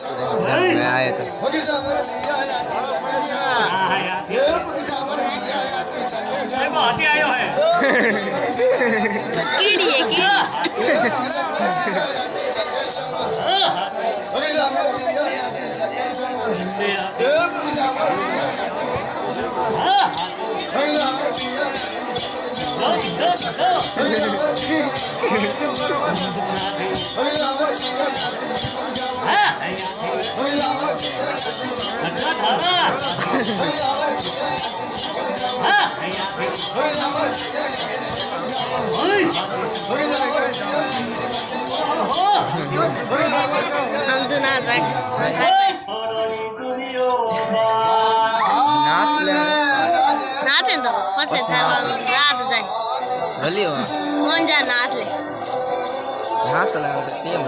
आए तो कीड़ी है कीड़ी हम तो ना नाचे तो फसे था रात जाए भली हो कौन जा नाच ले नाच ले तो टीम